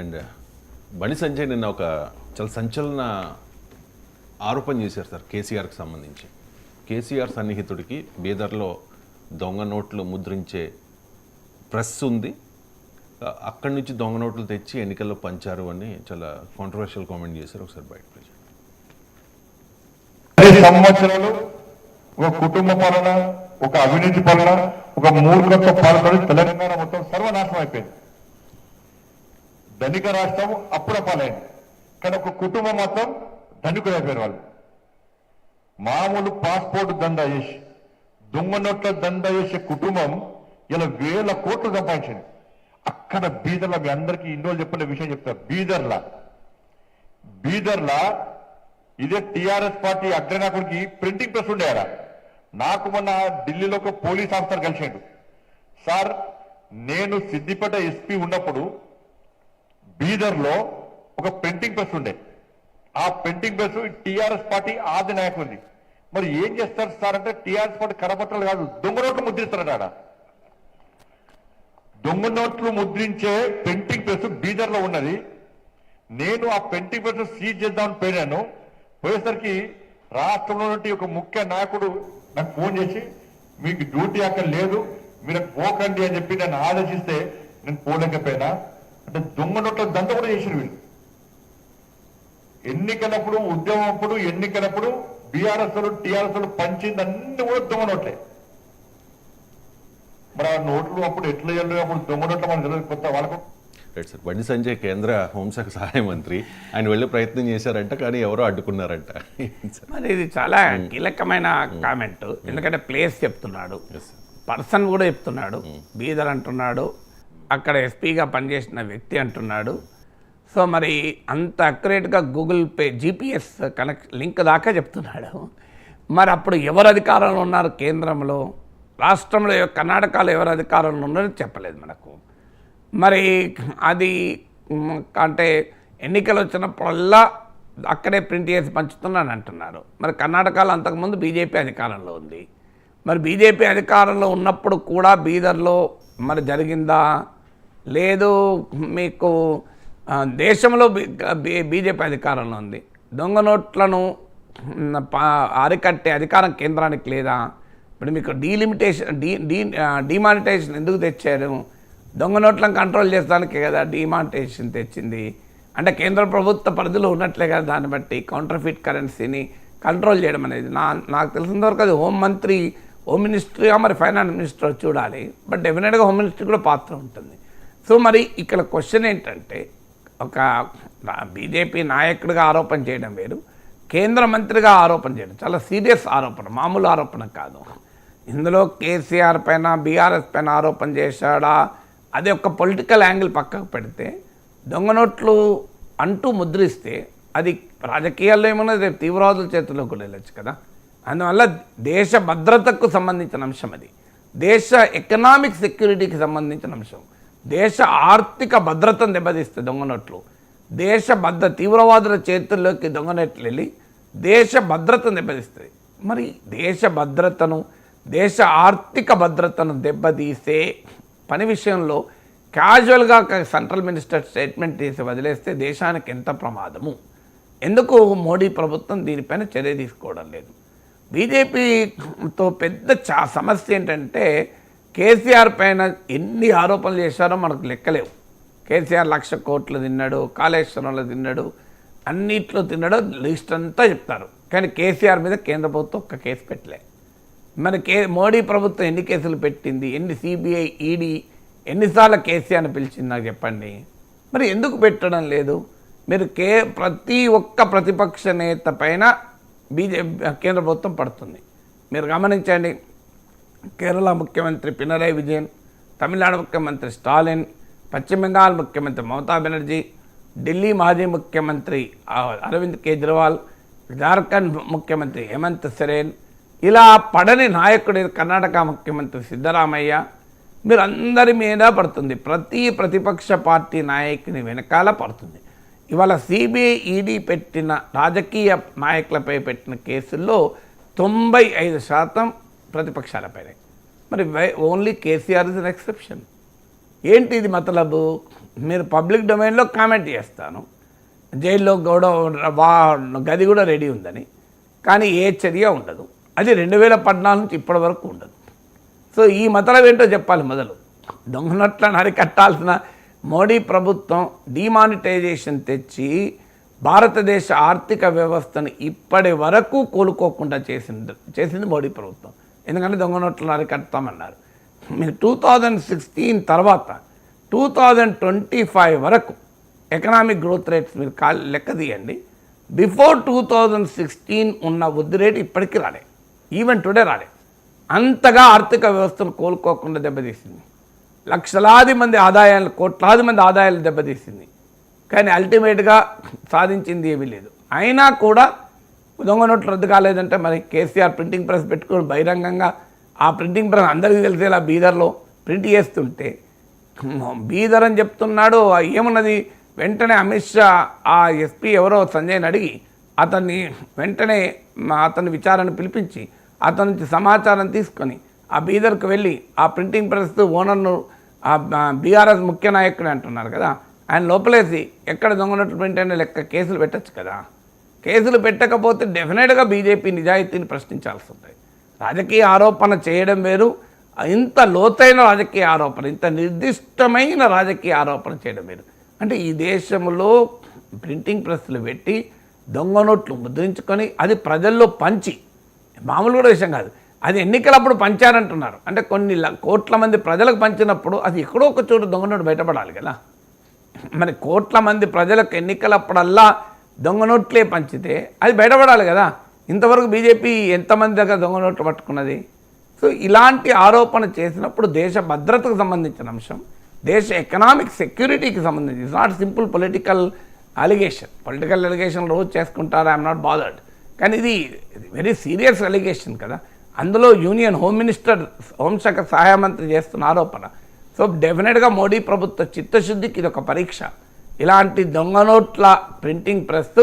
And Bandi Sanjay నిన్న ఒక చాలా సంచలన ఆరోపణ చేశారు సార్ కేసీఆర్కి సంబంధించి. కేసీఆర్ సన్నిహితుడికి బీదర్లో దొంగ నోట్లు ముద్రించే ప్రెస్ ఉంది, అక్కడి నుంచి దొంగ నోట్లు తెచ్చి ఎన్నికల్లో పంచారు అని చాలా కాంట్రవర్షియల్ కామెంట్ చేశారు. ఒకసారి బయట 10 సంవత్సరాలు ఒక కుటుంబ పాలన, ఒక అవినీతి పాలన, ఒక మూర్ఖత్వ పాలన తెలంగాణ మొత్తం సర్వనాశనం అయిపోయింది. ధనిక రాష్ట్రం అప్పుడే పాలైంది, కానీ ఒక కుటుంబం మాత్రం ధనికులు అయిపోయిన వాళ్ళు. మామూలు పాస్పోర్ట్ దందా చేసి దొంగ నోట్ల దందా చేసే కుటుంబం ఇలా 1000 కోట్లు సంపాదించింది. అక్కడ బీదర్లా, మీ అందరికీ ఇన్ని రోజులు చెప్పిన విషయం చెప్తారు. బీదర్లా ఇదే టీఆర్ఎస్ పార్టీ అగ్రనాయకుడికి ప్రింటింగ్ ప్రెస్ ఉండేవారా. నాకు మొన్న ఢిల్లీలో ఒక పోలీస్ ఆఫీసర్ కలిసాడు. సార్, నేను సిద్దిపేట ఎస్పీ ఉన్నప్పుడు బీదర్లో ఒక ప్రింటింగ్ ప్రెస్ ఉండే. ఆ ప్రింటింగ్ ప్రెస్ టీఆర్ఎస్ పార్టీ ఆది నాయకుడిది. మరి ఏం చేస్తారు సార్ అంటే, టీఆర్ఎస్ పార్టీ కరపత్రాలు కాదు, దొంగ నోట్లు ముద్రిస్తారట. ఆడ దొంగ నోట్లు ముద్రించే ప్రింటింగ్ ప్రెస్ బీదర్లో ఉన్నది. నేను ఆ ప్రింటింగ్ ప్రెస్ సీజ్ చేద్దామని పోయినాను. పోయేసరికి రాష్ట్రంలో నుండి ఒక ముఖ్య నాయకుడు నాకు ఫోన్ చేసి, మీకు డ్యూటీ అక్కడ లేదు, మీరు పోకండి అని చెప్పి నన్ను ఆలోచిస్తే నేను పోలేకపోయినా. అంటే దొంగ నోట్ల దంద కూడా చేసిన వీళ్ళు. ఎన్నికలప్పుడు, ఉద్యమం అప్పుడు, ఎన్నికలప్పుడు బీఆర్ఎస్ టీఆర్ఎస్ పంచింది అన్ని కూడా దొంగ నోట్లే. మరి ఆ నోట్లు అప్పుడు ఎట్లా వెళ్ళి అప్పుడు దొంగ నోట్లు మనకు తెలియదు. కొత్త వాళ్ళకు రైట్ సార్. బండి సంజయ్ కేంద్ర హోంశాఖ సహాయ మంత్రి, ఆయన వెళ్ళే ప్రయత్నం చేశారంట, కానీ ఎవరో అడ్డుకున్నారంట. మరి ఇది చాలా కీలకమైన కామెంట్. ఎందుకంటే ప్లేస్ చెప్తున్నాడు, పర్సన్ కూడా చెప్తున్నాడు, బీదర్ అంటున్నాడు, అక్కడ ఎస్పీగా పనిచేసిన వ్యక్తి అంటున్నాడు. సో మరి అంత అక్యురేట్గా గూగుల్ పే జీపీఎస్ లింక్ దాకా చెప్తున్నాడు. మరి అప్పుడు ఎవరు అధికారంలో ఉన్నారు కేంద్రంలో, రాష్ట్రంలో కర్ణాటకలో ఎవరు అధికారంలో ఉన్నారో చెప్పలేదు మనకు. మరి అది అంటే ఎన్నికలు వచ్చినప్పుడల్లా అక్కడే ప్రింట్ చేసి పంచుతున్నాను అంటున్నారు. మరి కర్ణాటకలో అంతకుముందు బీజేపీ అధికారంలో ఉంది. మరి బీజేపీ అధికారంలో ఉన్నప్పుడు కూడా బీదర్లో మరి జరిగిందా? లేదు. మీకు దేశంలో బీజేపీ అధికారంలో ఉంది. దొంగ నోట్లను అరికట్టే అధికారం కేంద్రానికి లేదా? ఇప్పుడు మీకు డిమానిటైజేషన్ ఎందుకు తెచ్చారు? దొంగ నోట్లను కంట్రోల్ చేసడానికి కదా డిమానిటైజేషన్ తెచ్చింది. అంటే కేంద్ర ప్రభుత్వ పరిధిలో ఉన్నట్లే కదా. దాన్ని బట్టి కౌంటర్ఫిట్ కరెన్సీని కంట్రోల్ చేయడం అనేది నాకు తెలిసినంతవరకు అది హోమ్ మినిస్ట్రీగా మరి ఫైనాన్స్ మినిస్టర్ చూడాలి. బట్ డెఫినెట్గా హోమ్ మినిస్ట్రీ కూడా పాత్ర ఉంటుంది. సో మరి ఇక్కడ క్వశ్చన్ ఏంటంటే, ఒక బీజేపీ నాయకుడిగా ఆరోపణ చేయడం వేరు, కేంద్ర మంత్రిగా ఆరోపణ చేయడం చాలా సీరియస్ ఆరోపణ, మామూలు ఆరోపణ కాదు. ఇందులో కేసీఆర్ పైన బీఆర్ఎస్ పైన ఆరోపణ చేశాడా, అదే ఒక పొలిటికల్ యాంగిల్ పక్కకు పెడితే, దొంగ నోట్లు అంటూ ముద్రిస్తే అది రాజకీయాల్లో ఏమన్నా రేపు తీవ్రవాదుల చేతుల్లోకి కూడా వెళ్ళచ్చు కదా. అందువల్ల దేశ భద్రతకు సంబంధించిన అంశం, అది దేశ ఎకనామిక్ సెక్యూరిటీకి సంబంధించిన అంశం, దేశ ఆర్థిక భద్రతను దెబ్బతీస్తే దొంగ నోట్లు, దేశ తీవ్రవాదుల చేతుల్లోకి దొంగ నోట్లు వెళ్ళి దేశ భద్రతను దెబ్బతీస్తుంది. మరి దేశ భద్రతను, దేశ ఆర్థిక భద్రతను దెబ్బతీసే పని విషయంలో క్యాజువల్గా సెంట్రల్ మినిస్టర్ స్టేట్మెంట్ చేసి వదిలేస్తే దేశానికి ఎంత ప్రమాదము? ఎందుకు మోడీ ప్రభుత్వం దీనిపైన చర్య తీసుకోవడం లేదు? బీజేపీతో పెద్ద సమస్య ఏంటంటే, కేసీఆర్ పైన ఎన్ని ఆరోపణలు చేశారో మనకు లెక్కలేవు. కేసీఆర్ 1,00,000 కోట్లు తిన్నాడు, కాళేశ్వరంలో తిన్నాడు, అన్నిట్లో తిన్నాడో లిస్ట్ అంతా చెప్తారు. కానీ కేసీఆర్ మీద కేంద్ర ప్రభుత్వం ఒక్క కేసు పెట్టలే. మరి మోడీ ప్రభుత్వం ఎన్ని కేసులు పెట్టింది? ఎన్ని సిబిఐ, ఈడీ ఎన్నిసార్లు కేసీఆర్ని పిలిచింది నాకు చెప్పండి. మరి ఎందుకు పెట్టడం లేదు? మీరు ప్రతి ఒక్క ప్రతిపక్ష నేత పైన కేంద్ర ప్రభుత్వం పడుతుంది. మీరు గమనించండి, కేరళ ముఖ్యమంత్రి పినరయ్ విజయన్, తమిళనాడు ముఖ్యమంత్రి స్టాలిన్, పశ్చిమ బెంగాల్ ముఖ్యమంత్రి మమతా బెనర్జీ, ఢిల్లీ మాజీ ముఖ్యమంత్రి అరవింద్ కేజ్రీవాల్, జార్ఖండ్ ముఖ్యమంత్రి హేమంత్ సోరెన్, ఇలా పడని నాయకుడు కర్ణాటక ముఖ్యమంత్రి సిద్ధరామయ్య, మీరు అందరి మీద పడుతుంది. ప్రతి ప్రతిపక్ష పార్టీ నాయకుని వెనకాల పడుతుంది. ఇవాళ సిబిఐ, ఈడీ పెట్టిన రాజకీయ నాయకులపై పెట్టిన కేసుల్లో 95% ప్రతిపక్షాలపైనే. మరి only KCR is an exception. ఏంటి ఇది మతలబు? మీరు పబ్లిక్ డొమైన్లో కామెంట్ చేస్తాను, జైల్లో గది కూడా రెడీ ఉందని, కానీ ఏ చర్య ఉండదు. అది 2014 నుంచి ఇప్పటి వరకు ఉండదు. సో ఈ మతలం ఏంటో చెప్పాలి. మొదలు దొంగ నోట్లను అరికట్టాల్సిన మోడీ ప్రభుత్వం డిమానిటైజేషన్ తెచ్చి భారతదేశ ఆర్థిక వ్యవస్థను ఇప్పటి వరకు కోలుకోకుండా చేసింది మోడీ ప్రభుత్వం. ఎందుకంటే దొంగ నోట్లను అరికడతామన్నారు. మీరు 2016 తర్వాత 2025 వరకు ఎకనామిక్ గ్రోత్ రేట్స్ మీరు లెక్క తీయండి. బిఫోర్ 2016 ఉన్న వృద్ధి రేటు ఇప్పటికీ రాలే, ఈవెన్ టుడే రాలే. అంతగా ఆర్థిక వ్యవస్థను కోలుకోకుండా దెబ్బతీసింది. లక్షలాది మంది ఆదాయాలు, కోట్లాది మంది ఆదాయాలు దెబ్బతీసింది. కానీ అల్టిమేట్గా సాధించింది ఏమీ లేదు. అయినా కూడా దొంగ నోట్లు రద్దు కాలేదంటే మరి కేసీఆర్ ప్రింటింగ్ ప్రెస్ పెట్టుకుని బహిరంగంగా ఆ ప్రింటింగ్ ప్రెస్ అందరికీ తెలిసేలా బీదర్లో ప్రింట్ చేస్తుంటే బీదర్ అని చెప్తున్నాడు. ఏమున్నది, వెంటనే అమిత్ షా ఆ ఎస్పీ ఎవరో సంజయ్ని అడిగి అతన్ని వెంటనే అతని విచారణ పిలిపించి అతని నుంచి సమాచారం తీసుకొని ఆ బీదర్కు వెళ్ళి ఆ ప్రింటింగ్ ప్రెస్ ఓనర్ను బీఆర్ఎస్ ముఖ్య నాయకుడు అంటున్నారు కదా, ఆయన లోపలేసి ఎక్కడ దొంగ నోట్లు ప్రింట్ అయినా లెక్క కేసులు పెట్టచ్చు కదా. కేసులు పెట్టకపోతే డెఫినెట్గా బీజేపీ నిజాయితీని ప్రశ్నించాల్సి ఉంటుంది. రాజకీయ ఆరోపణ చేయడం వేరు, ఇంత లోతైన రాజకీయ ఆరోపణ, ఇంత నిర్దిష్టమైన రాజకీయ ఆరోపణ చేయడం వేరు. అంటే ఈ దేశంలో ప్రింటింగ్ ప్రెస్లు పెట్టి దొంగ నోట్లు ముద్రించుకొని అది ప్రజల్లో పంచి, మామూలు కూడా విషయం కాదు, అది ఎన్నికలప్పుడు పంచారంటున్నారు. అంటే కొన్ని కోట్ల మంది ప్రజలకు పంచినప్పుడు అది ఎక్కడో ఒక చోటు దొంగ నోటు బయటపడాలి కదా. మరి కోట్ల మంది ప్రజలకు ఎన్నికలప్పుడల్లా దొంగ నోట్లే పంచితే అది బయటపడాలి కదా. ఇంతవరకు బీజేపీ ఎంతమంది దగ్గర దొంగ నోట్లు పట్టుకున్నది? సో ఇలాంటి ఆరోపణ చేసినప్పుడు దేశ భద్రతకు సంబంధించిన అంశం, దేశ ఎకనామిక్ సెక్యూరిటీకి సంబంధించి, it's not simple political allegation. Political allegation రోజు చేసుకుంటారు, ఐఎమ్ నాట్ బాదర్డ్. కానీ ఇది వెరీ సీరియస్ అలిగేషన్ కదా. అందులో యూనియన్ హోమ్ మినిస్టర్, హోంశాఖ సహాయ మంత్రి చేస్తున్న ఆరోపణ. సో డెఫినెట్గా మోడీ ప్రభుత్వ చిత్తశుద్ధికి ఇది ఒక పరీక్ష. ఇలాంటి దొంగ నోట్ల ప్రింటింగ్ ప్రెస్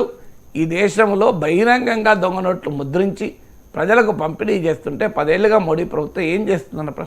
ఈ దేశంలో బహిరంగంగా దొంగ నోట్లు ముద్రించి ప్రజలకు పంపిణీ చేస్తుంటే 10 ఏళ్ళుగా మోడీ ప్రభుత్వం ఏం చేస్తుందన్న ప్రశ్న